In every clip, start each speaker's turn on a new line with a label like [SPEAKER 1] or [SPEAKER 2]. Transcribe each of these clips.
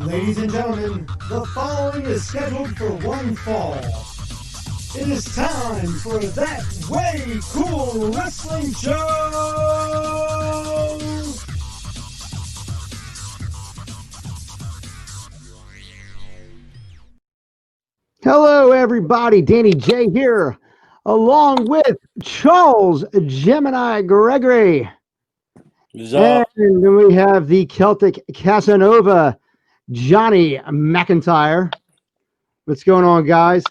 [SPEAKER 1] Ladies and gentlemen, the following is scheduled for one fall. It is time for That Way Cool Wrestling Show!
[SPEAKER 2] Hello, everybody. Danny J here, along with Charles Gemini Gregory. And we have the Celtic Casanova, Johnny McIntyre. What's going on, guys?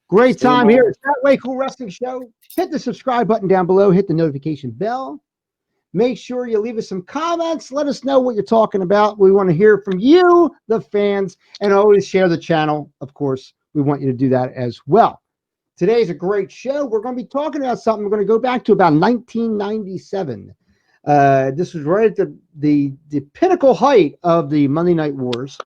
[SPEAKER 2] Great time here. It's That Way Cool Wrestling Show. Hit the subscribe button down below. Hit the notification bell. Make sure you leave us some comments. Let us know what you're talking about. We want to hear from you, the fans, and always share the channel, of course. We want you to do that as well. Today's a great show. We're going to be talking about something. We're going to go back to about 1997. This was right at the pinnacle height of the Monday Night Wars.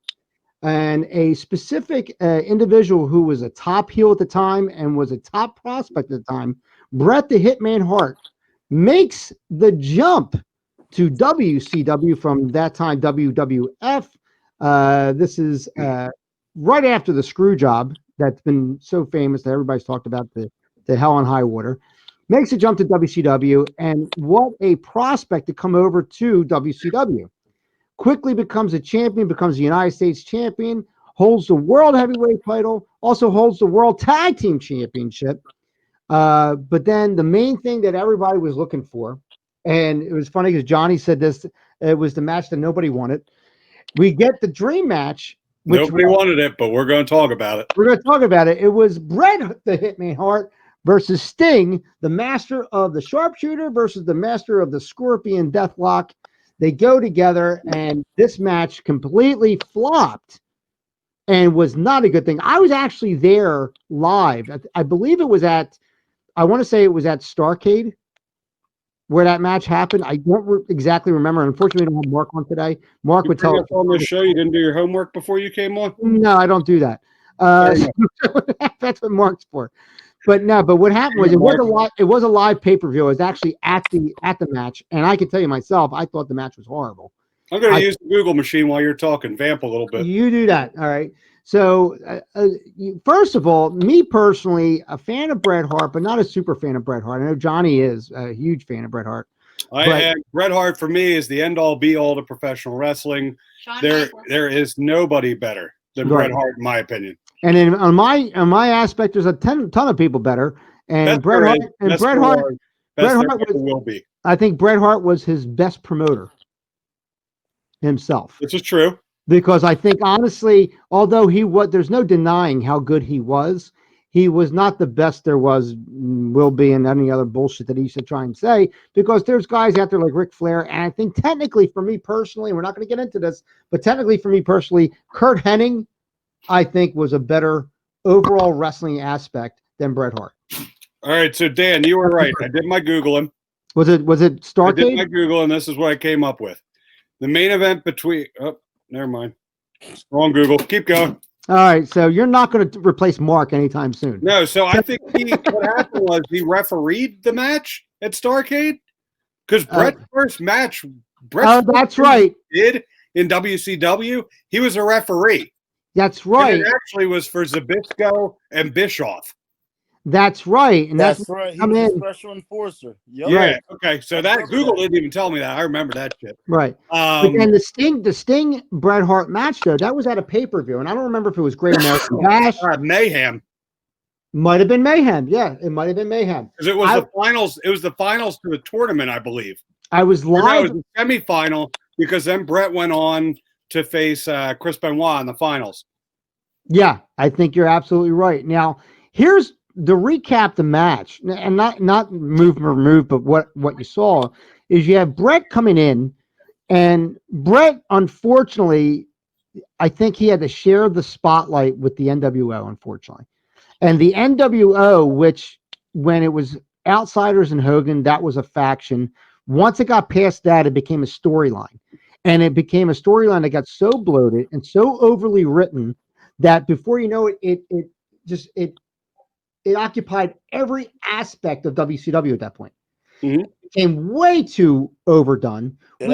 [SPEAKER 2] And a specific individual who was a top heel at the time and was a top prospect at the time, Bret the Hitman Hart, makes the jump to WCW from that time WWF. This is right after the screw job that's been so famous that everybody's talked about, the Hell on High Water. Makes a jump to WCW, and what a prospect to come over to WCW. Quickly becomes a champion, becomes the United States champion, holds the World Heavyweight title, also holds the World Tag Team Championship. But then the main thing that everybody was looking for, and it was funny because Johnny said this, it was the match that nobody wanted. We get the dream match.
[SPEAKER 3] Nobody wanted it, but we're going to talk about it.
[SPEAKER 2] We're going to talk about it. It was Bret the Hitman Hart versus Sting, the master of the sharpshooter versus the master of the scorpion deathlock. They go together, and this match completely flopped and was not a good thing. I was actually there live. I believe it was at, I want to say it was at Starrcade where that match happened. I don't exactly remember. Unfortunately, we don't have Mark on today. Mark would tell us
[SPEAKER 3] on this show. You didn't do your homework before you came on?
[SPEAKER 2] No, I don't do that. That's what Mark's for. But no, but what happened was it was a live pay-per-view. It was actually at the match, and I can tell you myself, I thought the match was horrible.
[SPEAKER 3] I'm going to use the Google machine while you're talking. Vamp a little bit.
[SPEAKER 2] You do that, all right? So, first of all, me personally, a fan of Bret Hart, but not a super fan of Bret Hart. I know Johnny is a huge fan of Bret Hart.
[SPEAKER 3] Bret Hart for me is the end-all, be-all to professional wrestling. There is nobody better than Bret Hart, in my opinion.
[SPEAKER 2] And then on my aspect, there's a ton of people better. And Bret Hart
[SPEAKER 3] will be.
[SPEAKER 2] I think Bret Hart was his best promoter himself.
[SPEAKER 3] This is true.
[SPEAKER 2] Because I think, honestly, although there's no denying how good he was not the best there will be, and any other bullshit that he should try and say, because there's guys out there like Ric Flair, and I think technically for me personally, we're not going to get into this, but technically for me personally, Kurt Hennig, I think, was a better overall wrestling aspect than Bret Hart.
[SPEAKER 3] All right, so Dan, you were right. I did my Googling.
[SPEAKER 2] Was it Starrcade?
[SPEAKER 3] I did my Googling, and this is what I came up with. The main event between... Oh, never mind. Wrong Google. Keep going.
[SPEAKER 2] All right, so you're not going to replace Mark anytime soon.
[SPEAKER 3] No, so I think what happened was he refereed the match at Starrcade because Bret's first match,
[SPEAKER 2] that's right,
[SPEAKER 3] did in WCW, he was a referee.
[SPEAKER 2] That's right.
[SPEAKER 3] And it actually was for Zbyszko and Bischoff.
[SPEAKER 2] That's right. And that's
[SPEAKER 4] right. He was a special enforcer. Yep.
[SPEAKER 3] Yeah.
[SPEAKER 2] Right.
[SPEAKER 3] Okay. So that Google didn't even tell me that. I remember that shit.
[SPEAKER 2] Right. But then the Sting Bret Hart match though, that was at a pay-per-view, and I don't remember if it was Great American Bash.
[SPEAKER 3] Mayhem.
[SPEAKER 2] Might have been Mayhem. Yeah, it might have been Mayhem.
[SPEAKER 3] Because it was the finals. It was the finals to the tournament, I believe.
[SPEAKER 2] I was live.
[SPEAKER 3] It was the semifinal because then Bret went on to face Chris Benoit in the finals.
[SPEAKER 2] Yeah, I think you're absolutely right. Now, here's the recap the match, and not move for move, but what you saw is you have Bret coming in, and Bret, unfortunately, I think he had to share the spotlight with the NWO, unfortunately. And the NWO, which when it was Outsiders and Hogan, that was a faction. Once it got past that, it became a storyline. And it became a storyline that got so bloated and so overly written that before you know it, it occupied every aspect of WCW at that point.
[SPEAKER 3] Mm-hmm.
[SPEAKER 2] became way too overdone.
[SPEAKER 4] It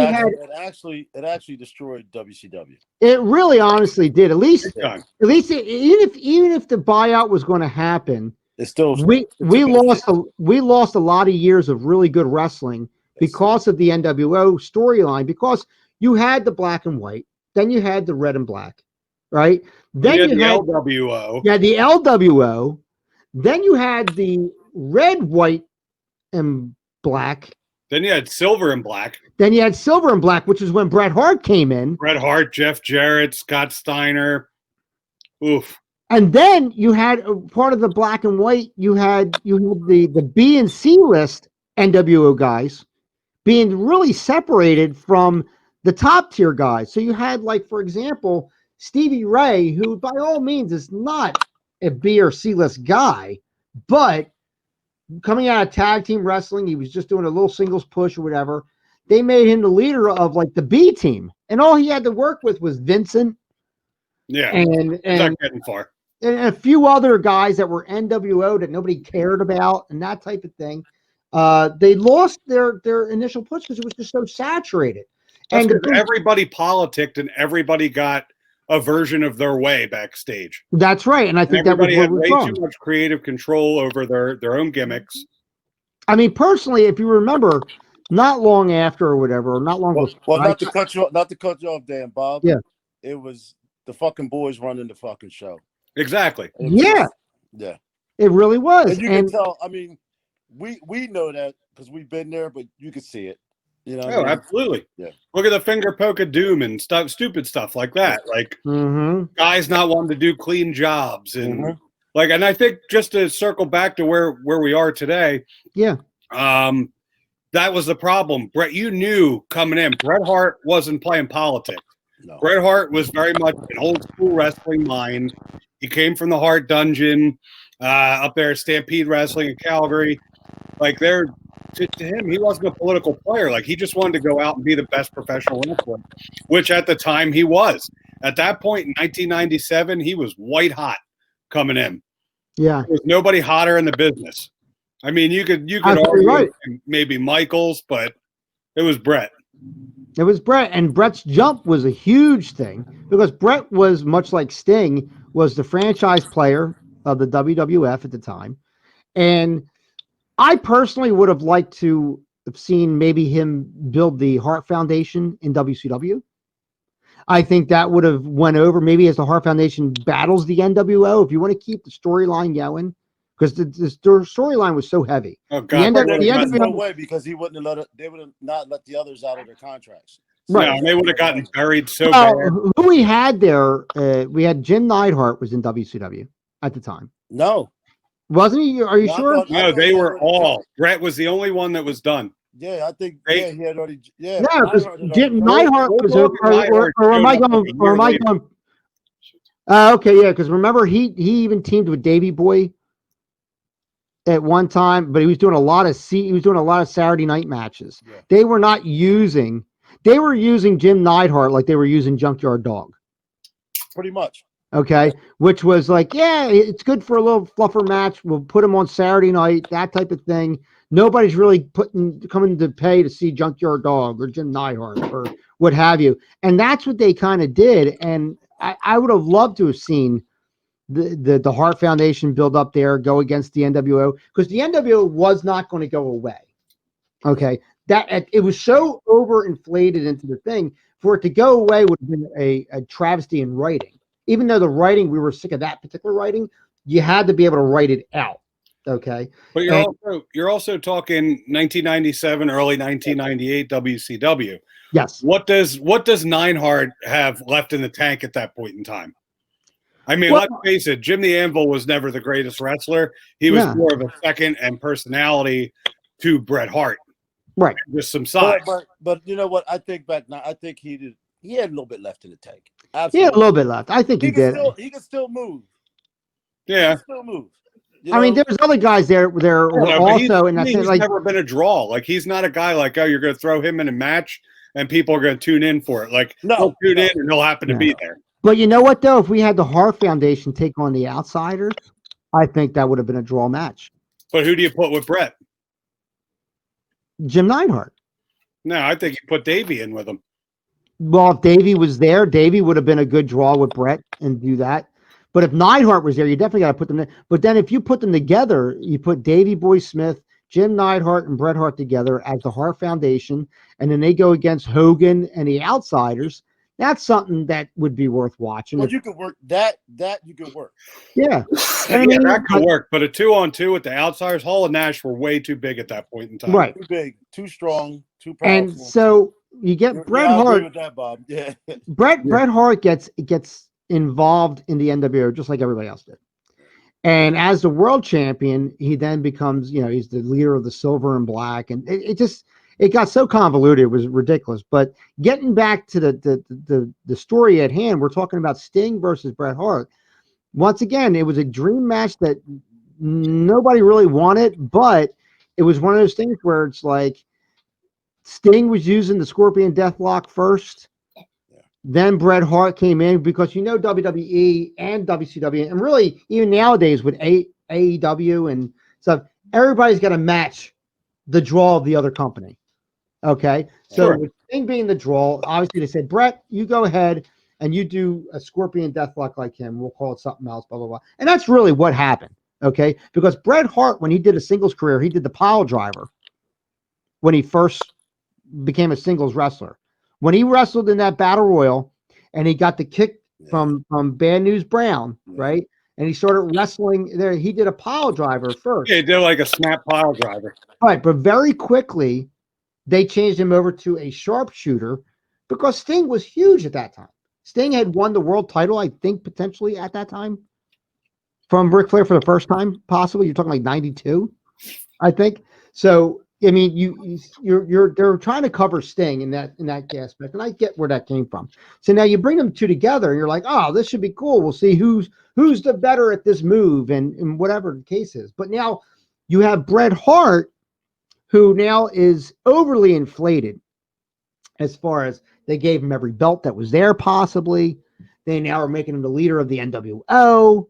[SPEAKER 4] actually destroyed WCW.
[SPEAKER 2] It really honestly did. At least even if the buyout was going to happen,
[SPEAKER 4] It's still
[SPEAKER 2] we lost a lot of years of really good wrestling because of the NWO storyline, because you had the black and white, then you had the red and black, right? Then
[SPEAKER 3] you had the LWO.
[SPEAKER 2] Yeah, the LWO. Then you had the red, white, and black.
[SPEAKER 3] Then you had silver and black.
[SPEAKER 2] Which is when Bret Hart came in.
[SPEAKER 3] Bret Hart, Jeff Jarrett, Scott Steiner. Oof.
[SPEAKER 2] And then you had part of the black and white. You had the B and C list NWO guys being really separated from the top tier guys. So you had, like, for example, Stevie Ray, who by all means is not a B or C list guy, but coming out of tag team wrestling, he was just doing a little singles push or whatever. They made him the leader of, like, the B team, and all he had to work with was Vincent.
[SPEAKER 3] Yeah,
[SPEAKER 2] and
[SPEAKER 3] not getting far.
[SPEAKER 2] And a few other guys that were NWO that nobody cared about and that type of thing. They lost their initial push because it was just so saturated.
[SPEAKER 3] That's and everybody politicked and everybody got a version of their way backstage.
[SPEAKER 2] That's right, and I think
[SPEAKER 3] everybody
[SPEAKER 2] that was
[SPEAKER 3] had way too much creative control over their own gimmicks.
[SPEAKER 2] I mean, personally, if you remember, not long after or whatever, or not long before.
[SPEAKER 4] Well, not to cut you off, Dan, Bob.
[SPEAKER 2] Yeah,
[SPEAKER 4] it was the fucking boys running the fucking show.
[SPEAKER 3] Exactly.
[SPEAKER 2] Yeah.
[SPEAKER 4] Yeah.
[SPEAKER 2] It really was.
[SPEAKER 4] And you can tell. I mean, we know that because we've been there, but you could see it. You know.
[SPEAKER 3] Oh, absolutely.
[SPEAKER 4] Yeah.
[SPEAKER 3] Look at the finger poke of doom and stupid stuff like that. Like guys not wanting to do clean jobs and like. And I think just to circle back to where we are today.
[SPEAKER 2] Yeah.
[SPEAKER 3] That was the problem, Brett. You knew coming in, Bret Hart wasn't playing politics.
[SPEAKER 4] No.
[SPEAKER 3] Bret Hart was very much an old school wrestling mind. He came from the Hart Dungeon up there, Stampede Wrestling in Calgary. Like, to him, he wasn't a political player. Like, he just wanted to go out and be the best professional wrestler, which at the time he was. At that point in 1997, he was white hot coming in.
[SPEAKER 2] Yeah,
[SPEAKER 3] there was nobody hotter in the business. I mean, you could argue maybe Michaels, but it was Bret.
[SPEAKER 2] It was Bret, and Bret's jump was a huge thing because Bret was, much like Sting, was the franchise player of the WWF at the time. And I personally would have liked to have seen maybe him build the Hart Foundation in WCW. I think that would have went over maybe as the Hart Foundation battles the NWO. If you want to keep the storyline going, because the storyline was so heavy.
[SPEAKER 3] Oh God!
[SPEAKER 4] No way, because he wouldn't have they would have not let the others out of their contracts.
[SPEAKER 3] Right, no, they would have gotten buried so bad.
[SPEAKER 2] Who we had there? We had Jim Neidhart was in WCW at the time.
[SPEAKER 4] No,
[SPEAKER 2] wasn't he? Are you sure?
[SPEAKER 3] No, they were all. Bret was the only one that was done.
[SPEAKER 4] Yeah, I think. Yeah, he had already. Yeah,
[SPEAKER 2] no, because Jim Neidhart was. Or am I going? Or am I going? Okay, yeah, because remember he even teamed with Davey Boy at one time, but he was doing a lot of Saturday night matches. Yeah. They were using Jim Neidhart like they were using Junkyard Dog.
[SPEAKER 4] Pretty much.
[SPEAKER 2] Okay, which was like, yeah, it's good for a little fluffer match. We'll put him on Saturday night, that type of thing. Nobody's really coming to pay to see Junkyard Dog or Jim Neidhart or what have you. And that's what they kind of did. And I would have loved to have seen the Hart Foundation build up there, go against the NWO, because the NWO was not going to go away. Okay, that it was so overinflated into the thing. For it to go away would have been a travesty in writing. Even though the writing, we were sick of that particular writing, you had to be able to write it out. Okay,
[SPEAKER 3] but you're also talking 1997, early 1998 WCW.
[SPEAKER 2] Yes.
[SPEAKER 3] What does Neidhart have left in the tank at that point in time? I mean, let's face it, Jim the Anvil was never the greatest wrestler. He was more of a second and personality to Bret Hart.
[SPEAKER 2] Right.
[SPEAKER 3] Just some size.
[SPEAKER 4] But you know what? I think back now, I think he had a little bit left in the tank.
[SPEAKER 2] Absolutely. He had a little bit left. I think he did.
[SPEAKER 4] He could still move.
[SPEAKER 3] Yeah.
[SPEAKER 4] He could still move. You know?
[SPEAKER 2] I mean, there's other guys there also in that sense.
[SPEAKER 3] He's never been a draw. Like, he's not a guy like, oh, you're going to throw him in a match and people are going to tune in for it. Like, he'll tune in and he'll happen to be there.
[SPEAKER 2] But you know what, though? If we had the Hart Foundation take on the Outsiders, I think that would have been a draw match.
[SPEAKER 3] But who do you put with Bret?
[SPEAKER 2] Jim Neidhart.
[SPEAKER 3] No, I think you put Davey in with him.
[SPEAKER 2] Well, if Davey was there, Davey would have been a good draw with Brett and do that. But if Neidhart was there, you definitely got to put them there. But then if you put them together, you put Davey Boy Smith, Jim Neidhart, and Bret Hart together as the Hart Foundation, and then they go against Hogan and the Outsiders. That's something that would be worth watching.
[SPEAKER 4] Well, you could work that. You could work.
[SPEAKER 2] Yeah.
[SPEAKER 3] I mean, that could work. But a 2-on-2 with the Outsiders, Hall and Nash were way too big at that point in time.
[SPEAKER 2] Right.
[SPEAKER 4] Too big, too strong, too powerful.
[SPEAKER 2] And so you get Bret Hart.
[SPEAKER 4] I agree with that, Bob. Yeah.
[SPEAKER 2] Bret Hart gets involved in the NWO just like everybody else did. And as the world champion, he then becomes, he's the leader of the Silver and Black. And it got so convoluted, it was ridiculous. But getting back to the story at hand, we're talking about Sting versus Bret Hart. Once again, it was a dream match that nobody really wanted, but it was one of those things where it's like Sting was using the Scorpion Deathlock first. Then Bret Hart came in because WWE and WCW, and really even nowadays with AEW and stuff, everybody's got to match the draw of the other company. Okay, so with Sting being the draw, obviously they said, Bret, you go ahead and you do a Scorpion Deathlock like him. We'll call it something else, blah, blah, blah. And that's really what happened. Okay, because Bret Hart, when he did a singles career, he did the pile driver when he first became a singles wrestler. When he wrestled in that battle royal and he got the kick from Bad News Brown, right? And he started wrestling there. He did a pile driver first.
[SPEAKER 3] Yeah, he did like a snap pile driver.
[SPEAKER 2] Right, but very quickly they changed him over to a sharpshooter because Sting was huge at that time. Sting had won the world title, I think, potentially at that time from Ric Flair for the first time, possibly. You're talking like 92, I think. So I mean, they're trying to cover Sting in that aspect, and I get where that came from. So now you bring them two together, and you're like, oh, this should be cool. We'll see who's the better at this move, and whatever the case is. But now you have Bret Hart, who now is overly inflated, as far as they gave him every belt that was there, possibly. They now are making him the leader of the NWO.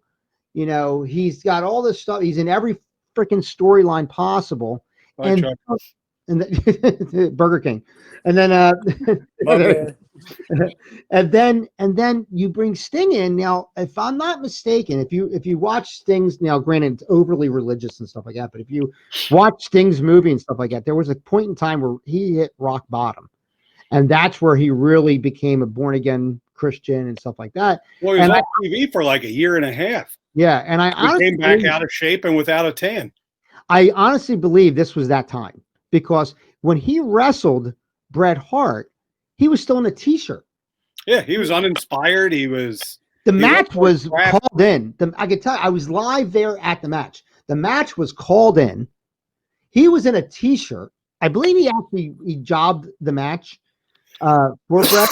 [SPEAKER 2] He's got all this stuff. He's in every freaking storyline possible. And Burger King, and then and then you bring Sting in. Now, if I'm not mistaken, if you watch Sting's, now granted it's overly religious and stuff like that, but if you watch Sting's movie and stuff like that, there was a point in time where he hit rock bottom, and that's where he really became a born again Christian and stuff like that.
[SPEAKER 3] Well, he was on TV for like a year and a half.
[SPEAKER 2] Yeah, and
[SPEAKER 3] he came back out of shape and without a tan.
[SPEAKER 2] I honestly believe this was that time, because when he wrestled Bret Hart, he was still in a t-shirt.
[SPEAKER 3] Yeah, he was uninspired.
[SPEAKER 2] The match was called in. I could tell you, I was live there at the match. The match was called in. He was in a t-shirt. I believe he jobbed the match for Bret.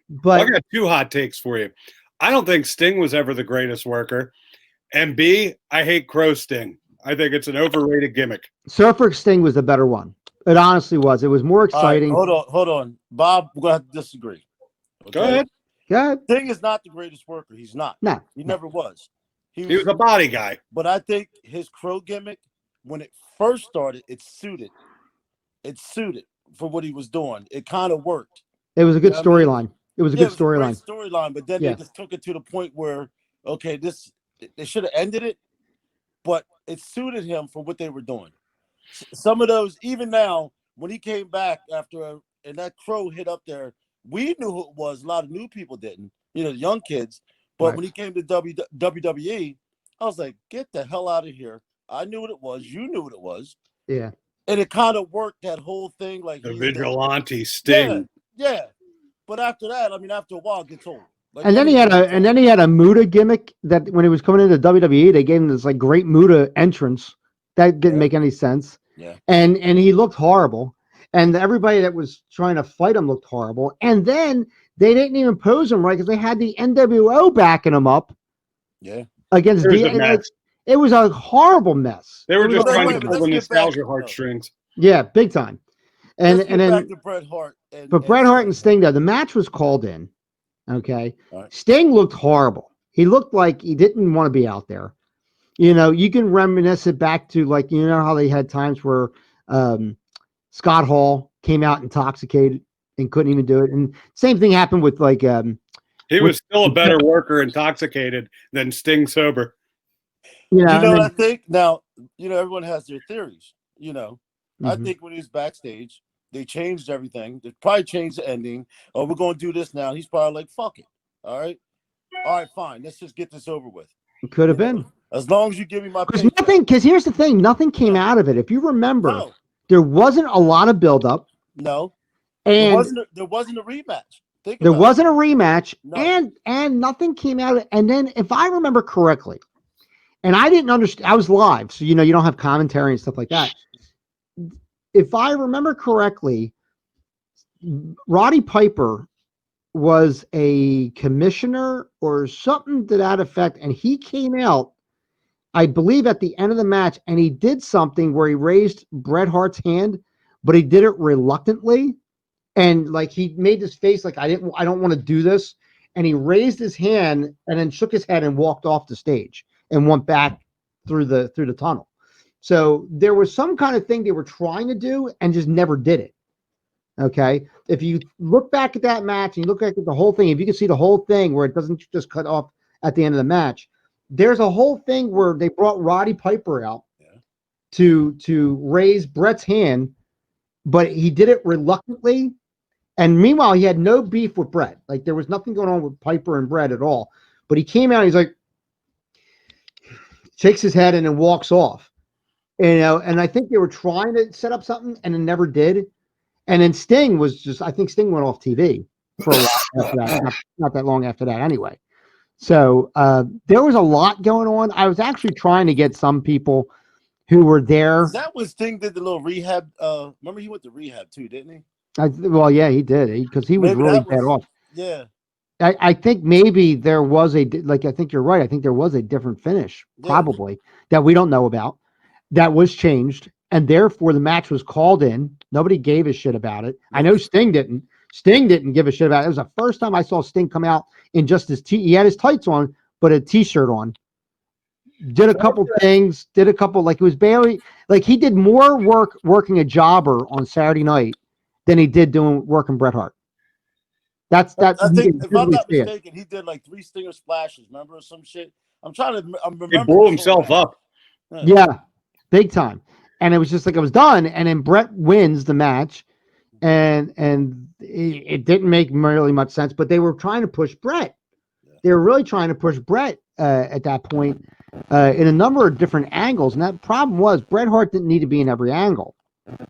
[SPEAKER 2] But
[SPEAKER 3] I got two hot takes for you. I don't think Sting was ever the greatest worker. And B, I hate Crow Sting. I think it's an overrated gimmick.
[SPEAKER 2] Surfer Sting was the better one. It honestly was. It was more exciting.
[SPEAKER 4] Right, hold on. Bob, we're going to have to disagree. Okay?
[SPEAKER 3] Go ahead.
[SPEAKER 4] Sting is not the greatest worker. He's not.
[SPEAKER 2] No.
[SPEAKER 4] He never was.
[SPEAKER 3] He was a body guy.
[SPEAKER 4] But I think his Crow gimmick, when it first started, it suited for what he was doing. It kind of worked.
[SPEAKER 2] It was a good storyline. It was a good storyline.
[SPEAKER 4] Storyline, but then they just took it to the point where, okay, they should have ended it, but it suited him for what they were doing. Some of those, even now, when he came back and that Crow hit up there, we knew who it was. A lot of new people didn't, the young kids. But when he came to WWE, I was like, get the hell out of here. I knew what it was. You knew what it was.
[SPEAKER 2] Yeah.
[SPEAKER 4] And it kind of worked, that whole thing. Like
[SPEAKER 3] the vigilante Sting.
[SPEAKER 4] Yeah. But after that, after a while, it gets old. Like,
[SPEAKER 2] and then he had a Muda gimmick that when he was coming into WWE, they gave him this like great Muda entrance that didn't make any sense.
[SPEAKER 4] Yeah.
[SPEAKER 2] And he looked horrible, and everybody that was trying to fight him looked horrible. And then they didn't even pose him right because they had the NWO backing him up.
[SPEAKER 4] Yeah.
[SPEAKER 2] Against it was a horrible mess.
[SPEAKER 3] They were just trying to pull the nostalgia heartstrings.
[SPEAKER 2] Yeah, big time. And then
[SPEAKER 4] back to Bret Hart.
[SPEAKER 2] But Bret Hart and Sting, though, the match was called in. Okay.
[SPEAKER 4] Right.
[SPEAKER 2] Sting looked horrible. He looked like he didn't want to be out there. You can reminisce it back to how they had times where Scott Hall came out intoxicated and couldn't even do it. And same thing happened with like
[SPEAKER 3] he was still a better worker intoxicated than Sting sober.
[SPEAKER 2] You know
[SPEAKER 4] what I think? Now, everyone has their theories. I think when he was backstage, they changed everything. They probably changed the ending. Oh, we're going to do this now. He's probably like, fuck it. All right, fine. Let's just get this over with.
[SPEAKER 2] It could have been.
[SPEAKER 4] As long as you give me my
[SPEAKER 2] paycheck. Because here's the thing. Nothing came out of it. If you remember, there wasn't a lot of buildup.
[SPEAKER 4] No.
[SPEAKER 2] And
[SPEAKER 4] there wasn't a rematch.
[SPEAKER 2] There wasn't a rematch. No. And nothing came out of it. And then if I remember correctly, and I didn't understand, I was live, so you don't have commentary and stuff like that. If I remember correctly, Roddy Piper was a commissioner or something to that effect, and he came out, I believe, at the end of the match, and he did something where he raised Bret Hart's hand, but he did it reluctantly, and like he made this face like I don't want to do this, and he raised his hand and then shook his head and walked off the stage and went back through the tunnel. So there was some kind of thing they were trying to do and just never did it. Okay. If you look back at that match and you look back at the whole thing, if you can see the whole thing where it doesn't just cut off at the end of the match, there's a whole thing where they brought Roddy Piper out to raise Bret's hand, but he did it reluctantly. And meanwhile, he had no beef with Bret. Like there was nothing going on with Piper and Bret at all. But he came out, he's like, shakes his head and then walks off. And I think they were trying to set up something and it never did. And then Sting was just, I think Sting went off TV for a while after that, not that long after that anyway. So there was a lot going on. I was actually trying to get some people who were there.
[SPEAKER 4] Is that when Sting did the little rehab? Remember he went to rehab too, didn't he?
[SPEAKER 2] Well, yeah, he did, because he was really bad off.
[SPEAKER 4] Yeah.
[SPEAKER 2] I think maybe there was I think you're right. I think there was a different finish, probably, that we don't know about, that was changed. And therefore the match was called in. Nobody gave a shit about it. I know Sting didn't. Sting didn't give a shit about it. It was the first time I saw Sting come out in just his he had his tights on, but a t-shirt on. Did a couple things, like it was barely, like he did more work working a jobber on Saturday night than he did working Bret Hart. I
[SPEAKER 4] think, if I'm not mistaken, he did like 3 Stinger splashes. Remember, or some shit? I'm remembering.
[SPEAKER 3] He blew himself up.
[SPEAKER 2] Yeah, big time. And it was just like it was done. And then Bret wins the match, and it didn't make really much sense. But they were trying to push Bret. They were really trying to push Bret at that point in a number of different angles. And that problem was Bret Hart didn't need to be in every angle.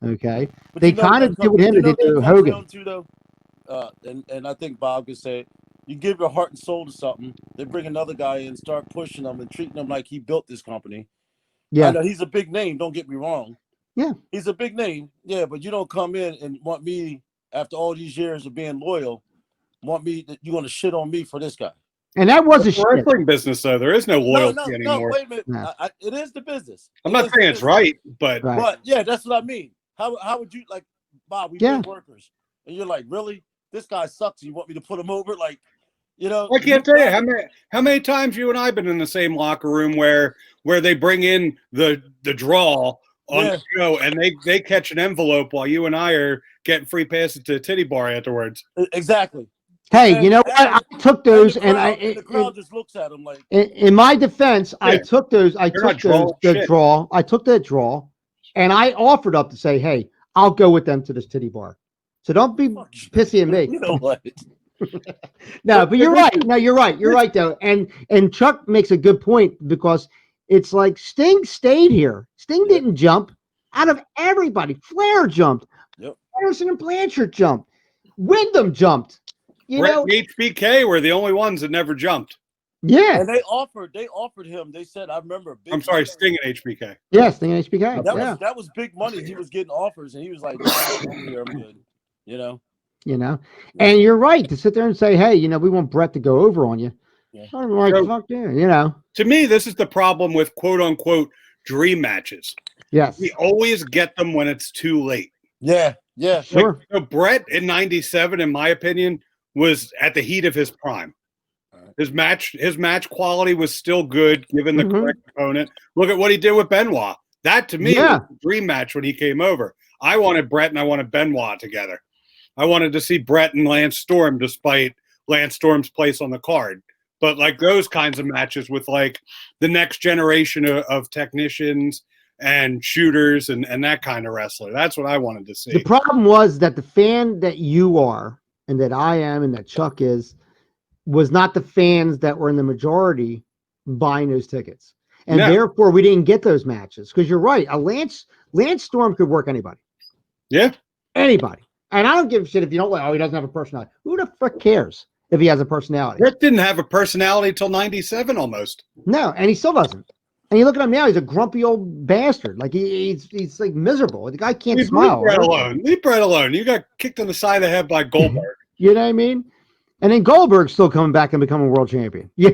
[SPEAKER 2] Okay, but they kind of did with him. They did with Hogan.
[SPEAKER 4] And I think Bob could say, you give your heart and soul to something, they bring another guy in, start pushing him and treating him like he built this company. Yeah, I know he's a big name. Don't get me wrong.
[SPEAKER 2] Yeah,
[SPEAKER 4] he's a big name. Yeah, but you don't come in and want me, after all these years of being loyal, you want to shit on me for this guy.
[SPEAKER 2] And that was a
[SPEAKER 3] wrestling business, though. There is no loyalty anymore.
[SPEAKER 4] No, wait a minute. No. It is the business.
[SPEAKER 3] I'm not saying it's right, but
[SPEAKER 4] yeah, that's what I mean. How would you, like, Bob? We've been workers, and you're like, really? This guy sucks. You want me to put him over? Like, I
[SPEAKER 3] can't tell you how many times you and I have been in the same locker room where they bring in the draw on the show and they catch an envelope while you and I are getting free passes to the titty bar afterwards.
[SPEAKER 4] Exactly.
[SPEAKER 2] Hey, you know what? I took those, and
[SPEAKER 4] the crowd just looks at him like.
[SPEAKER 2] In my defense, I took those. I took the draw. I took that draw, and I offered up to say, "Hey, I'll go with them to this titty bar." So don't be pissy at me.
[SPEAKER 4] You know what?
[SPEAKER 2] No, but you're right. No, you're right. You're right, though. And Chuck makes a good point, because it's like Sting stayed here. Sting didn't jump. Out of everybody, Flair jumped.
[SPEAKER 4] Yep.
[SPEAKER 2] Anderson and Blanchard jumped. Wyndham jumped.
[SPEAKER 3] Brett and HBK were the only ones that never jumped.
[SPEAKER 2] Yeah.
[SPEAKER 4] And they offered him. They said, I remember.
[SPEAKER 3] I'm sorry, Sting and HBK.
[SPEAKER 2] Yeah, Sting and HBK.
[SPEAKER 4] That was big money. He was getting offers, and he was like, I'm good.
[SPEAKER 2] And you're right to sit there and say, hey, we want Bret to go over on you.
[SPEAKER 4] Yeah.
[SPEAKER 2] I'm like, fuck yeah,
[SPEAKER 3] To me, this is the problem with quote unquote dream matches.
[SPEAKER 2] Yes.
[SPEAKER 3] We always get them when it's too late.
[SPEAKER 4] Yeah. Yeah.
[SPEAKER 2] Sure.
[SPEAKER 3] Bret in '97, in my opinion, was at the heat of his prime. His match quality was still good given the correct opponent. Look at what he did with Benoit. That to me was a dream match when he came over. I wanted Bret and I wanted Benoit together. I wanted to see Bret and Lance Storm, despite Lance Storm's place on the card. But like those kinds of matches with like the next generation of technicians and shooters and that kind of wrestler. That's what I wanted to see.
[SPEAKER 2] The problem was that the fan that you are and that I am and that Chuck is was not the fans that were in the majority buying those tickets. And therefore we didn't get those matches. Because you're right. A Lance Storm could work anybody.
[SPEAKER 3] Yeah.
[SPEAKER 2] Anybody. And I don't give a shit if you don't like, oh, he doesn't have a personality. Who the frick cares if he has a personality?
[SPEAKER 3] Bret didn't have a personality till 97 almost.
[SPEAKER 2] No, and he still doesn't. And you look at him now, he's a grumpy old bastard. Like he's like miserable. The guy can't smile.
[SPEAKER 3] Leave Bret alone. You got kicked in the side of the head by Goldberg.
[SPEAKER 2] You know what I mean? And then Goldberg's still coming back and becoming world champion. Yeah.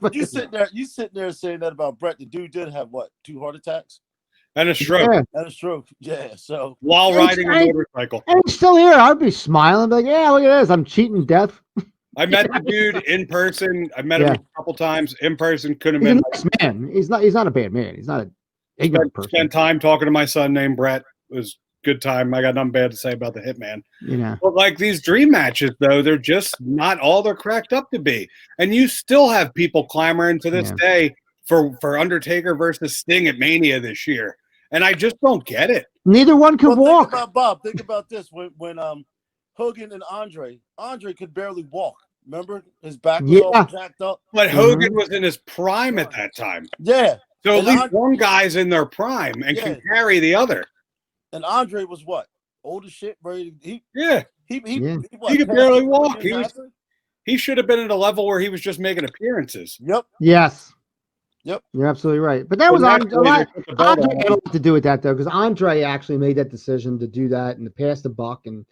[SPEAKER 4] But you sitting there saying that about Bret. The dude did have what, 2 heart attacks?
[SPEAKER 3] And a stroke.
[SPEAKER 2] Yeah.
[SPEAKER 4] And a stroke. Yeah. So
[SPEAKER 3] while riding a motorcycle.
[SPEAKER 2] And he's still here. I'd be smiling, like, yeah, look at this. I'm cheating death.
[SPEAKER 3] I met the dude in person. I met him a couple times in person. Couldn't have
[SPEAKER 2] He's
[SPEAKER 3] been
[SPEAKER 2] a nice man. He's not a bad man. He's not a ignorant person.
[SPEAKER 3] Spent time talking to my son named Bret. It was a good time. I got nothing bad to say about the Hitman.
[SPEAKER 2] You know.
[SPEAKER 3] But like these dream matches, though, they're just not all they're cracked up to be. And you still have people clamoring to this day for Undertaker versus Sting at Mania this year. And I just don't get it.
[SPEAKER 2] Neither one could walk.
[SPEAKER 4] Think about this. When Hogan and Andre could barely walk. Remember? His back was all jacked up.
[SPEAKER 3] But Hogan was in his prime at that time.
[SPEAKER 4] Yeah.
[SPEAKER 3] So at least one guy's in their prime and can carry the other.
[SPEAKER 4] And Andre was what? Old as shit, ready.
[SPEAKER 3] He
[SPEAKER 4] could
[SPEAKER 3] barely walk. He should have been at a level where he was just making appearances.
[SPEAKER 4] Yep.
[SPEAKER 2] Yes.
[SPEAKER 4] Yep.
[SPEAKER 2] You're absolutely right. But that was Andre had a lot to do with that, though, because Andre actually made that decision to do that and to pass the buck and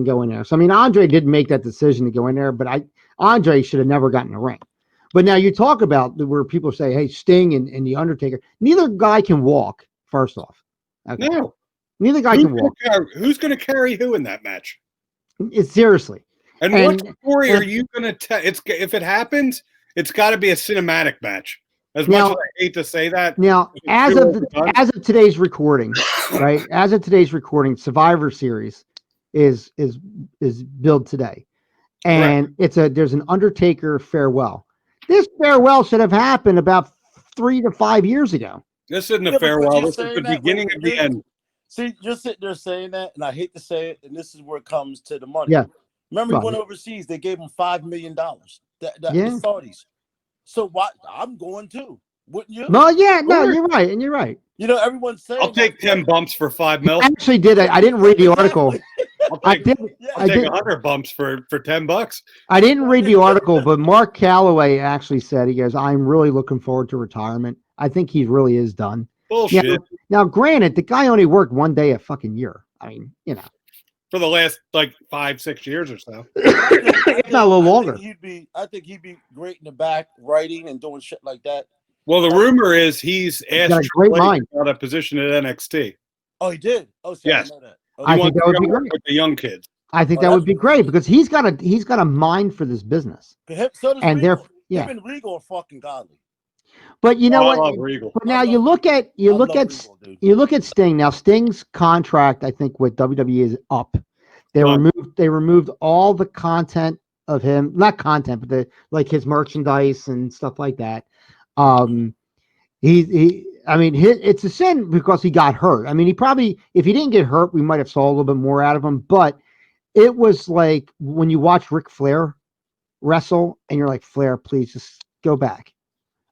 [SPEAKER 2] go in there. So I mean, Andre did make that decision to go in there, but Andre should have never gotten in the ring. But now you talk about where people say, "Hey, Sting and the Undertaker." Neither guy can walk. First off, okay.
[SPEAKER 3] No,
[SPEAKER 2] neither guy can walk.
[SPEAKER 3] Who's going to carry who in that match?
[SPEAKER 2] Seriously.
[SPEAKER 3] And what story are you going to tell? If it happens, it's got to be a cinematic match. As much as I hate to say that.
[SPEAKER 2] Now, as of today's recording, right? As of today's recording, Survivor Series is billed today, and there's an Undertaker farewell. This farewell should have happened about 3 to 5 years ago.
[SPEAKER 3] This isn't a farewell. This is the beginning of the end.
[SPEAKER 4] See, you're sitting there saying that, and I hate to say it, and this is where it comes to the money.
[SPEAKER 2] Yeah.
[SPEAKER 4] Remember, he went overseas. They gave him $5 million. The Saudis. So what? I'm going too. Wouldn't you?
[SPEAKER 2] No, yeah, no, you're right, and you're right.
[SPEAKER 4] You know, everyone's saying
[SPEAKER 3] I'll take 10 bumps for $5 million.
[SPEAKER 2] I actually did. I didn't read the article.
[SPEAKER 3] I'll take 100 bumps for $10.
[SPEAKER 2] I didn't read the article, but Mark Calloway actually said, he goes, "I'm really looking forward to retirement. I think he really is done."
[SPEAKER 3] Bullshit.
[SPEAKER 2] Now, granted, the guy only worked 1 day a fucking year. I mean, you know.
[SPEAKER 3] For the last 5-6 years or so.
[SPEAKER 2] If not a little longer.
[SPEAKER 4] I think he'd be great in the back, writing and doing shit like that.
[SPEAKER 3] Well, the rumor is he's asked
[SPEAKER 2] a great mind
[SPEAKER 3] about a position at NXT.
[SPEAKER 4] Oh, he did. Oh, so
[SPEAKER 3] yes.
[SPEAKER 4] I know that.
[SPEAKER 2] I think that would be great
[SPEAKER 3] with the young kids.
[SPEAKER 2] I think that would be great because he's got a mind for this business.
[SPEAKER 4] So does
[SPEAKER 2] and
[SPEAKER 4] Regal. Him and Regal are fucking godly.
[SPEAKER 2] But you know what?
[SPEAKER 3] I love Regal.
[SPEAKER 2] But now you look at Sting. Now Sting's contract, I think, with WWE is up. They removed all the content of him, not content, but his merchandise and stuff like that. It's a sin because he got hurt. I mean, if he didn't get hurt, we might have saw a little bit more out of him. But it was like when you watch Ric Flair wrestle, and you're like, "Flair, please just go back.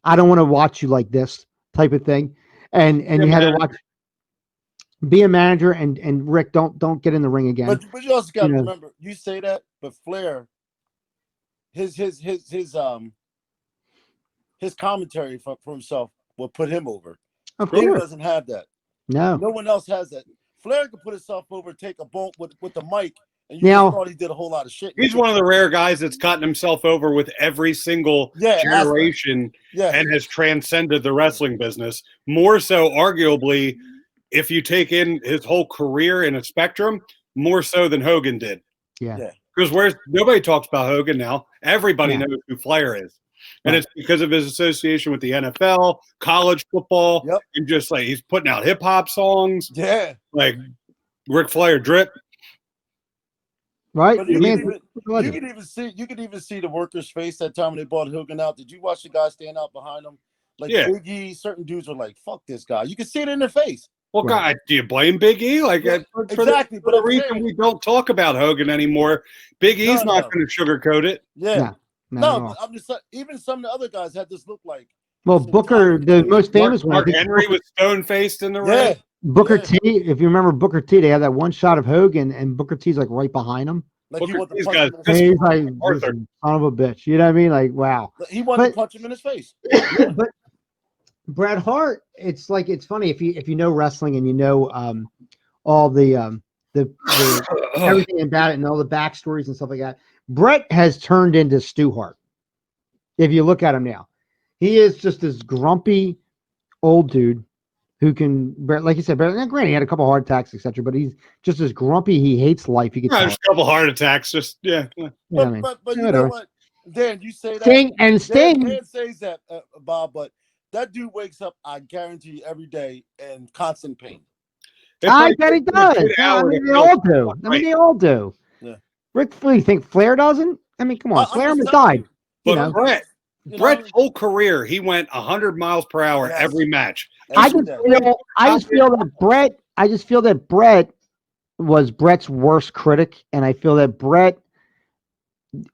[SPEAKER 2] I don't want to watch you like this," type of thing. And you had to watch. Be a manager and Rick, don't get in the ring again.
[SPEAKER 4] But you also got to remember, you say that, but Flair, his commentary for himself will put him over.
[SPEAKER 2] Of course.
[SPEAKER 4] He doesn't have that.
[SPEAKER 2] No
[SPEAKER 4] one else has that. Flair could put himself over, take a bump with the mic, and you thought he did a whole lot of shit.
[SPEAKER 3] He's one of the rare guys that's gotten himself over with every single generation and has transcended the wrestling business. More so, arguably, if you take in his whole career in a spectrum, more so than Hogan did.
[SPEAKER 2] Yeah.
[SPEAKER 3] Because nobody talks about Hogan now. Everybody knows who Flair is. And it's because of his association with the NFL, college football, and just like he's putting out hip hop songs.
[SPEAKER 4] Yeah.
[SPEAKER 3] Like Ric Flair drip.
[SPEAKER 2] Right?
[SPEAKER 4] But
[SPEAKER 2] The
[SPEAKER 4] you
[SPEAKER 2] man's
[SPEAKER 4] could
[SPEAKER 2] a legend.
[SPEAKER 4] even see the worker's face that time when they brought Hogan out. Did you watch the guy stand out behind him? Like
[SPEAKER 3] Yeah.
[SPEAKER 4] Big E, certain dudes were like, "Fuck this guy." You can see it in their face.
[SPEAKER 3] Well,
[SPEAKER 2] Right.
[SPEAKER 3] God, do you blame Big E? Like,
[SPEAKER 4] Yeah,
[SPEAKER 3] for
[SPEAKER 4] exactly.
[SPEAKER 3] the reason we don't talk about Hogan anymore, Big E's not going to sugarcoat it.
[SPEAKER 4] Yeah.
[SPEAKER 2] No,
[SPEAKER 4] But I'm just even some of the other guys had this look like.
[SPEAKER 2] well, Booker, the most famous one, I
[SPEAKER 3] Mark
[SPEAKER 2] think
[SPEAKER 3] Henry was stone faced in the ring.
[SPEAKER 4] Yeah.
[SPEAKER 2] Booker T. If you remember Booker T, they had that one shot of Hogan, and Booker T's like right behind him.
[SPEAKER 4] Like he
[SPEAKER 3] Booker
[SPEAKER 4] wanted to
[SPEAKER 3] T's
[SPEAKER 4] punch
[SPEAKER 3] got
[SPEAKER 4] him in
[SPEAKER 3] this-
[SPEAKER 4] his
[SPEAKER 2] He's like,
[SPEAKER 3] Arthur.
[SPEAKER 2] son of a bitch. You know what I mean? Like, wow.
[SPEAKER 4] He wanted to punch him in his face.
[SPEAKER 2] But Bret Hart, it's like, it's funny if you know wrestling and you know all the everything about it and all the backstories and stuff like that. Bret has turned into Stu Hart. If you look at him now, he is just this grumpy old dude who can, like you said, granted, he had a couple heart attacks, etc. But he's just as grumpy. He hates life. He gets
[SPEAKER 3] Just a couple heart attacks. Just
[SPEAKER 4] But you know what, Dan, you say that.
[SPEAKER 2] Sting.
[SPEAKER 4] Dan says that, Bob, but that dude wakes up, I guarantee you, every day in constant pain.
[SPEAKER 2] I bet he does. I mean, they all do. They all do.
[SPEAKER 4] Yeah.
[SPEAKER 2] Rick Flair, you think Flair doesn't? I mean, come on, Flair almost died.
[SPEAKER 3] But Bret's whole career, he went 100 miles per hour every match.
[SPEAKER 2] I just feel that Bret was Bret's worst critic, and I feel that Bret,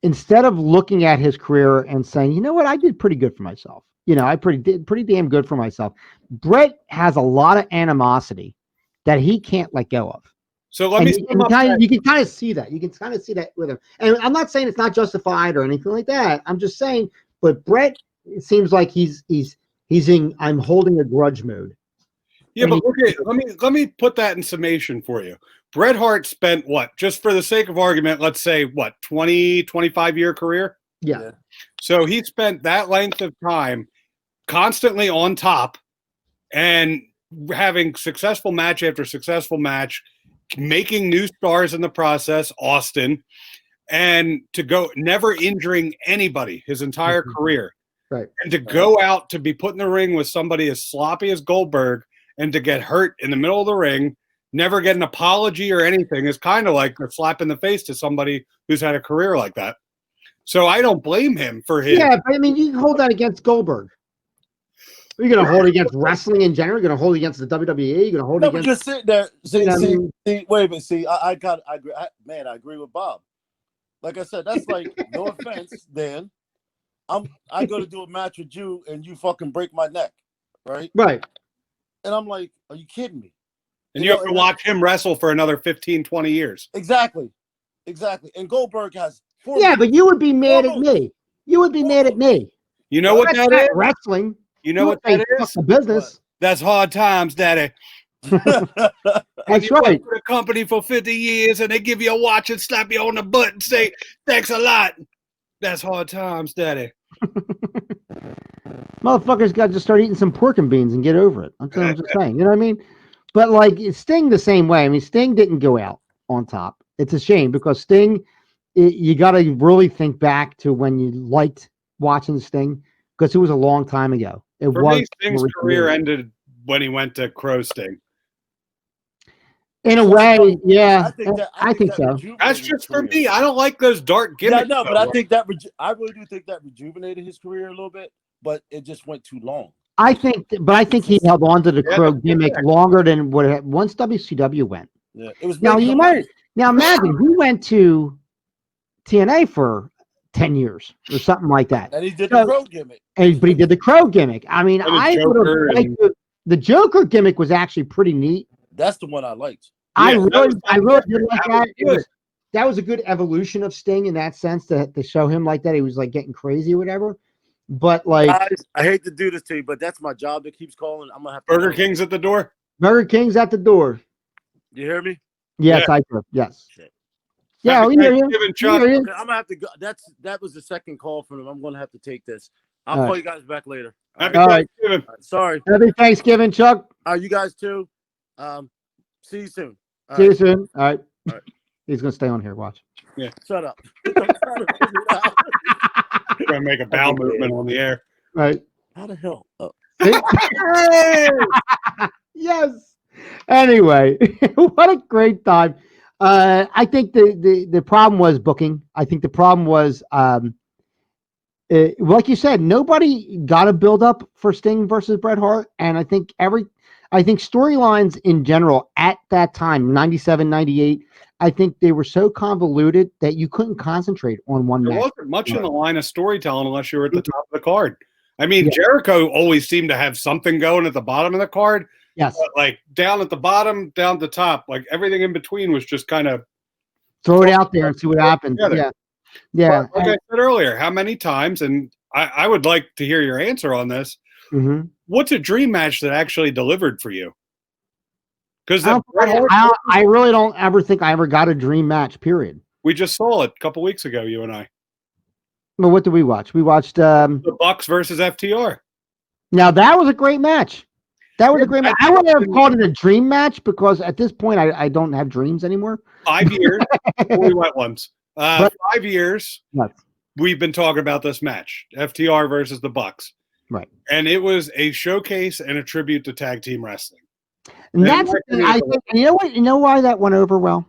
[SPEAKER 2] instead of looking at his career and saying, you know what, I did pretty good for myself. You know, I did pretty damn good for myself. Bret has a lot of animosity that he can't let go of.
[SPEAKER 3] So let me.
[SPEAKER 2] You can kind of see that. You can kind of see that with him. And I'm not saying it's not justified or anything like that. I'm just saying, but Bret, it seems like he's in I'm holding a grudge mode.
[SPEAKER 3] Yeah, but let me put that in summation for you. Bret Hart spent what, just for the sake of argument, let's say what, 25-year career?
[SPEAKER 2] Yeah.
[SPEAKER 3] So he spent that length of time constantly on top and having successful match after successful match, making new stars in the process, Austin, and to go never injuring anybody his entire career.
[SPEAKER 2] Right.
[SPEAKER 3] And to go out to be put in the ring with somebody as sloppy as Goldberg and to get hurt in the middle of the ring, never get an apology or anything, is kind of like a slap in the face to somebody who's had a career like that. So I don't blame him for his.
[SPEAKER 2] Yeah, but I mean, you can hold that against Goldberg. You're going to hold it against wrestling in general. You're going to hold it against the WWE. You're going to hold it against.
[SPEAKER 4] Just sit there. See, wait a minute. See, I agree. I agree with Bob. Like I said, that's like, no offense, Dan. I go to do a match with you and you fucking break my neck, right?
[SPEAKER 2] Right.
[SPEAKER 4] And I'm like, are you kidding me?
[SPEAKER 3] And you have to watch him wrestle for another 15, 20 years.
[SPEAKER 4] Exactly. And Goldberg has 4
[SPEAKER 2] Yeah, but you would be mad at me. You would be mad at me.
[SPEAKER 3] You know what that is?
[SPEAKER 2] Wrestling.
[SPEAKER 3] You know what that is?
[SPEAKER 2] The business.
[SPEAKER 3] That's hard times, Daddy.
[SPEAKER 2] That's right.
[SPEAKER 3] For the company for 50 years and they give you a watch and slap you on the butt and say, thanks a lot. That's hard times, Daddy.
[SPEAKER 2] Motherfuckers got to just start eating some pork and beans and get over it. I'm just saying. You know what I mean? But like Sting the same way. I mean, Sting didn't go out on top. It's a shame because Sting, you got to really think back to when you liked watching Sting because it was a long time ago.
[SPEAKER 3] For me, Sting's career ended when he went to Crow Sting.
[SPEAKER 2] In a way, yeah, I think so.
[SPEAKER 3] That's just for me. I don't like those dark gimmicks.
[SPEAKER 4] Yeah, no, but I think that I really do think that rejuvenated his career a little bit, but it just went too long.
[SPEAKER 2] I think he held on to the Crow gimmick longer than what once WCW went.
[SPEAKER 4] Yeah, it was.
[SPEAKER 2] Now imagine he went to TNA for 10 years or something like that,
[SPEAKER 4] and he did the Crow gimmick.
[SPEAKER 2] But he did the Crow gimmick. I mean, I would have liked the Joker gimmick was actually pretty neat.
[SPEAKER 4] That's the one I liked.
[SPEAKER 2] I really did like that. That was a good evolution of Sting in that sense to show him like that. He was like getting crazy or whatever. But like,
[SPEAKER 4] guys, I hate to do this to you, but that's my job that keeps calling. I'm gonna have to
[SPEAKER 3] Burger King's at the door.
[SPEAKER 2] Burger King's at the door.
[SPEAKER 4] You hear me?
[SPEAKER 2] Yes,
[SPEAKER 3] yeah.
[SPEAKER 2] I do. Yes.
[SPEAKER 4] Shit.
[SPEAKER 2] Yeah, we hear you.
[SPEAKER 4] Okay, I'm gonna have to go. That was the second call from him. I'm gonna have to take this. I'll call you guys back later.
[SPEAKER 3] Happy Thanksgiving.
[SPEAKER 4] Sorry.
[SPEAKER 2] Happy Thanksgiving, Chuck.
[SPEAKER 4] You guys too. See you soon.
[SPEAKER 2] See you soon. All right. He's gonna stay on here. Watch.
[SPEAKER 3] Yeah.
[SPEAKER 4] Shut up.
[SPEAKER 3] Trying to make a bowel movement on the air.
[SPEAKER 2] Right.
[SPEAKER 4] How the hell? Oh.
[SPEAKER 2] Yes. Anyway, what a great time. I think the problem was booking. I think the problem was, like you said, nobody got a build up for Sting versus Bret Hart. And I think storylines in general at that time, 97, 98, I think they were so convoluted that you couldn't concentrate on one
[SPEAKER 3] There
[SPEAKER 2] match.
[SPEAKER 3] wasn't much in the line of storytelling unless you were at the top of the card. I mean,
[SPEAKER 2] Yeah.
[SPEAKER 3] Jericho always seemed to have something going at the bottom of the card.
[SPEAKER 2] Yes.
[SPEAKER 3] But like down at the bottom, down at the top, like everything in between was just kind of
[SPEAKER 2] Throw it out there and see what happens.
[SPEAKER 3] together.
[SPEAKER 2] Yeah. Yeah.
[SPEAKER 3] But like I said earlier, how many times, and I would like to hear your answer on this.
[SPEAKER 2] Mhm.
[SPEAKER 3] What's a dream match that actually delivered for you? Because
[SPEAKER 2] I really don't ever think I ever got a dream match, period.
[SPEAKER 3] we just saw it a couple weeks ago, you and I.
[SPEAKER 2] Well, what did we watch? We watched
[SPEAKER 3] The Bucks versus FTR.
[SPEAKER 2] now that was a great match. That was a great match. I wouldn't have called it a dream match because at this point I don't have dreams anymore.
[SPEAKER 3] 5 years. We went once.
[SPEAKER 2] But-
[SPEAKER 3] 5 years.
[SPEAKER 2] Yes.
[SPEAKER 3] We've been talking about this match, FTR versus the Bucks.
[SPEAKER 2] Right.
[SPEAKER 3] And it was a showcase and a tribute to tag team wrestling.
[SPEAKER 2] And that's the thing, I think, you know what? You know why that went over well?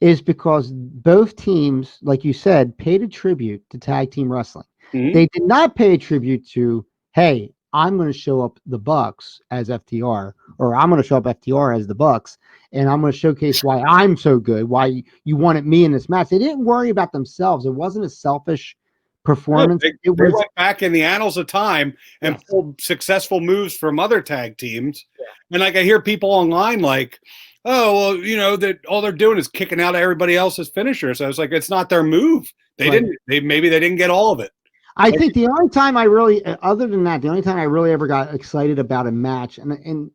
[SPEAKER 2] Is because both teams, like you said, paid a tribute to tag team wrestling.
[SPEAKER 3] Mhm.
[SPEAKER 2] They did not pay a tribute to, hey, I'm going to show up the Bucks as FTR, or I'm going to show up FTR as the Bucks, and I'm going to showcase why I'm so good, why you wanted me in this match. They didn't worry about themselves. It wasn't a selfish performance.
[SPEAKER 3] They went back in the annals of time and pulled successful moves from other tag teams.
[SPEAKER 2] Yeah.
[SPEAKER 3] And like I hear people online like, oh, well, you know, that all they're doing is kicking out everybody else's finishers. I was like, it's not their move. They maybe they didn't get all of it.
[SPEAKER 2] I think the only time I really, other than that, the only time I really ever got excited about a match, and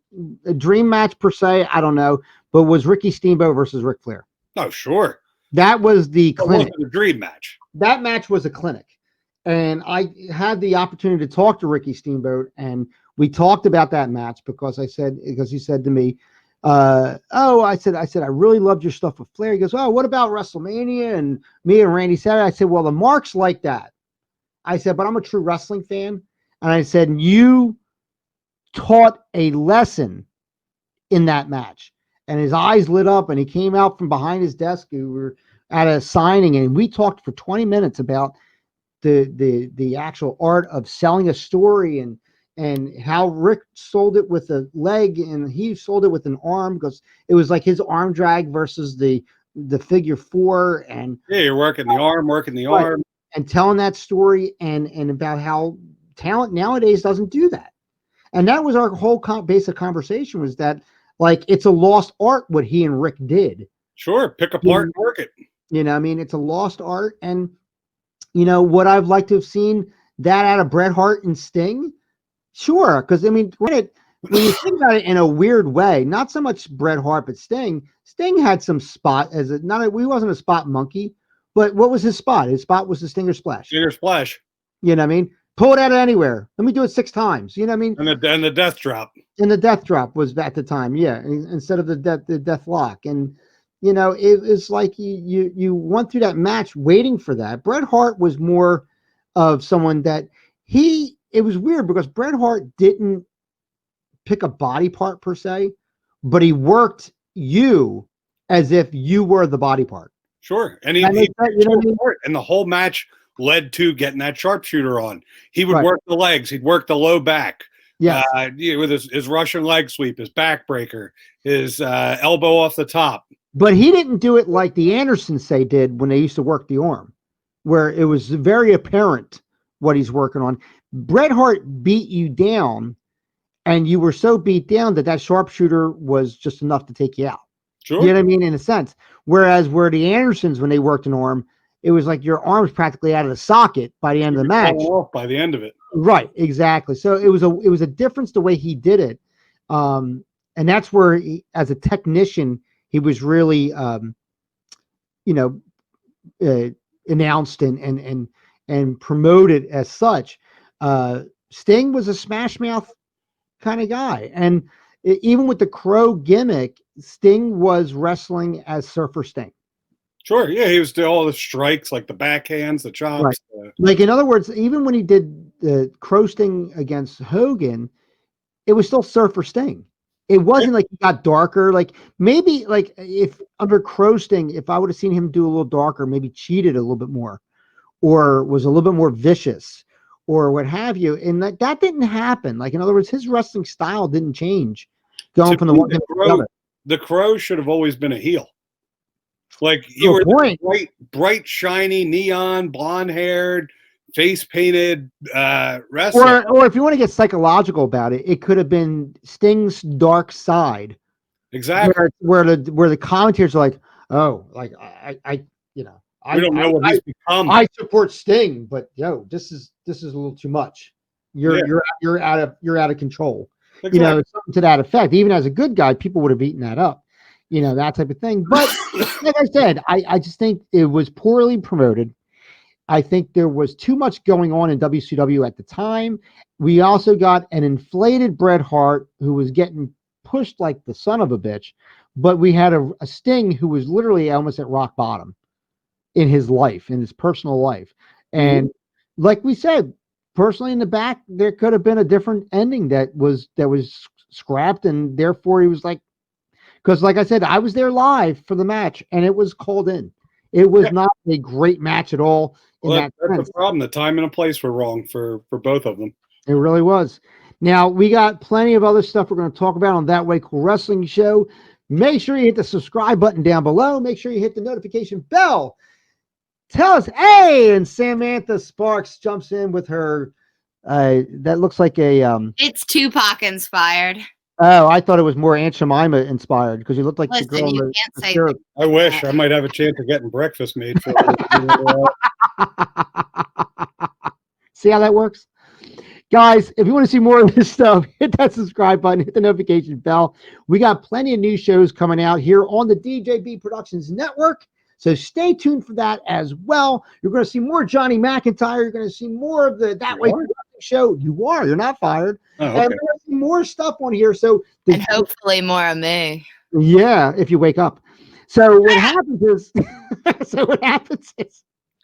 [SPEAKER 2] a dream match per se, I don't know, but was Ricky Steamboat versus Ric Flair.
[SPEAKER 3] Oh, sure.
[SPEAKER 2] That was the clinic.
[SPEAKER 3] It wasn't a dream match.
[SPEAKER 2] That match was a clinic. And I had the opportunity to talk to Ricky Steamboat, and we talked about that match because he said to me, I said, I really loved your stuff with Flair. He goes, oh, what about WrestleMania and me and Randy Savage? I said, well, the marks like that. I said, but I'm a true wrestling fan. And I said, you taught a lesson in that match. And his eyes lit up and he came out from behind his desk. We were at a signing and we talked for 20 minutes about the actual art of selling a story and how Rick sold it with a leg and he sold it with an arm because it was like his arm drag versus the figure four. And
[SPEAKER 3] yeah, you're working the arm.
[SPEAKER 2] And telling that story and about how talent nowadays doesn't do that. And that was our whole basic conversation was that like, it's a lost art what he and Rick did.
[SPEAKER 3] Sure. Pick apart and work it.
[SPEAKER 2] You know, I mean, it's a lost art. And, you know, would I've liked to have seen that out of Bret Hart and Sting? Sure. Because, I mean, when you think about it in a weird way, not so much Bret Hart, but Sting had some spot we wasn't a spot monkey. But what was his spot? His spot was the Stinger Splash.
[SPEAKER 3] Stinger Splash.
[SPEAKER 2] You know what I mean? Pull it out of anywhere. Let me do it 6 times. You know what I mean?
[SPEAKER 3] And the death drop.
[SPEAKER 2] And the death drop was at the time, yeah, instead of the death lock. And, you know, it's like you went through that match waiting for that. Bret Hart was more of someone that it was weird because Bret Hart didn't pick a body part per se, but he worked you as if you were the body part.
[SPEAKER 3] Sure. And and the whole match led to getting that sharpshooter on. He would work the legs. He'd work the low back.
[SPEAKER 2] Yeah.
[SPEAKER 3] With his Russian leg sweep, his backbreaker, his elbow off the top.
[SPEAKER 2] But he didn't do it like the Andersons did when they used to work the arm, where it was very apparent what he's working on. Bret Hart beat you down, and you were so beat down that sharpshooter was just enough to take you out.
[SPEAKER 3] Sure.
[SPEAKER 2] You know what I mean? In a sense. Whereas where the Andersons, when they worked an arm, it was like your arm's practically out of the socket by the end of the match.
[SPEAKER 3] Off by the end of it. Right.
[SPEAKER 2] Exactly. So it was a difference the way he did it. And that's where as a technician, he was really, announced and promoted as such. Sting was a smash mouth kind of guy. And even with the Crow gimmick, Sting was wrestling as Surfer Sting.
[SPEAKER 3] Sure, yeah, he was doing all the strikes, like the backhands, the chops.
[SPEAKER 2] Right. Like, in other words, even when he did the Crow Sting against Hogan, it was still Surfer Sting. It wasn't like he got darker. Like maybe like if under Crosting, if I would have seen him do a little darker, maybe cheated a little bit more, or was a little bit more vicious, or what have you. And that didn't happen. Like in other words, his wrestling style didn't change going from the one to the other.
[SPEAKER 3] The Crow should have always been a heel. Like you were bright, shiny, neon, blonde-haired, face-painted wrestler.
[SPEAKER 2] Or if you want to get psychological about it, it could have been Sting's dark side.
[SPEAKER 3] Exactly.
[SPEAKER 2] Where the commentators are like, oh, like I we
[SPEAKER 3] don't know what he's become.
[SPEAKER 2] I support Sting, but this is a little too much. You're out of control.
[SPEAKER 3] Exactly.
[SPEAKER 2] Something to that effect. Even as a good guy, people would have eaten that up. That type of thing. But like I said, I just think it was poorly promoted. I think there was too much going on in WCW at the time. We also got an inflated Bret Hart who was getting pushed like the son of a bitch, but we had a Sting who was literally almost at rock bottom in his life, in his personal life. And like we said, personally in the back, there could have been a different ending that was scrapped, and therefore he was like, because like I said, I was there live for the match and it was called in. It was not a great match at all.
[SPEAKER 3] That's the problem. The time and the place were wrong for both of them.
[SPEAKER 2] It really was. Now, we got plenty of other stuff we're going to talk about on That Way Cool Wrestling Show. Make sure you hit the subscribe button down below. Make sure you hit the notification bell. Tell us, hey, and Samantha Sparks jumps in with her, that looks like a...
[SPEAKER 5] It's Tupac inspired.
[SPEAKER 2] Oh, I thought it was more Aunt Jemima inspired because you looked like the girl.
[SPEAKER 5] You can't say that.
[SPEAKER 3] I wish I might have a chance of getting breakfast made for
[SPEAKER 2] See how that works? Guys, if you want to see more of this stuff, hit that subscribe button, hit the notification bell. We got plenty of new shows coming out here on the DJB Productions Network. So stay tuned for that as well. You're going to see more Johnny McIntyre. You're going to see more of the That Way Show. You're not fired. Oh, okay. And we're going to see more stuff on here. So
[SPEAKER 5] and hopefully more of me.
[SPEAKER 2] Yeah, if you wake up. So what happens is,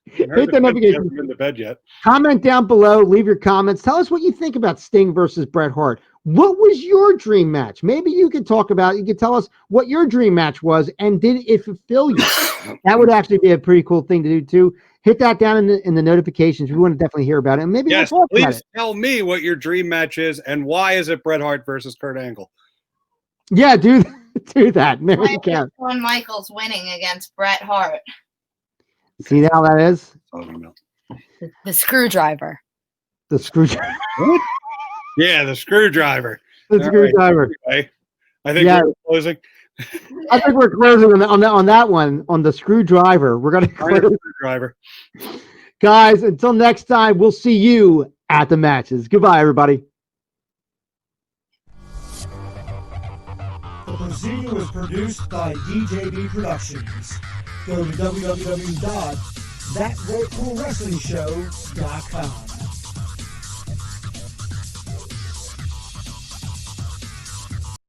[SPEAKER 2] hit the notification.
[SPEAKER 3] In the bed yet.
[SPEAKER 2] Comment down below. Leave your comments. Tell us what you think about Sting versus Bret Hart. What was your dream match? Maybe you could talk about. You could tell us what your dream match was, and did it fulfill you? That would actually be a pretty cool thing to do too. Hit that down in the notifications. We want to definitely hear about it. And maybe
[SPEAKER 3] yes,
[SPEAKER 2] we'll talk about it.
[SPEAKER 3] Please tell me what your dream match is, and why is it Bret Hart versus Kurt Angle?
[SPEAKER 2] Yeah, do that. Mary Shawn
[SPEAKER 5] Michaels winning against Bret Hart.
[SPEAKER 2] See how that is?
[SPEAKER 5] The screwdriver.
[SPEAKER 2] The screwdriver.
[SPEAKER 3] What? Yeah, the screwdriver.
[SPEAKER 2] The screwdriver.
[SPEAKER 3] Right. Anyway, I think we're closing.
[SPEAKER 2] I think we're closing on that one, on the screwdriver. We're going to close.
[SPEAKER 3] Screwdriver.
[SPEAKER 2] Guys, until next time, we'll see you at the matches. Goodbye, everybody.
[SPEAKER 1] The proceeding was produced by DJB Productions. Go to www.thatwaycoolwrestlingshow.com.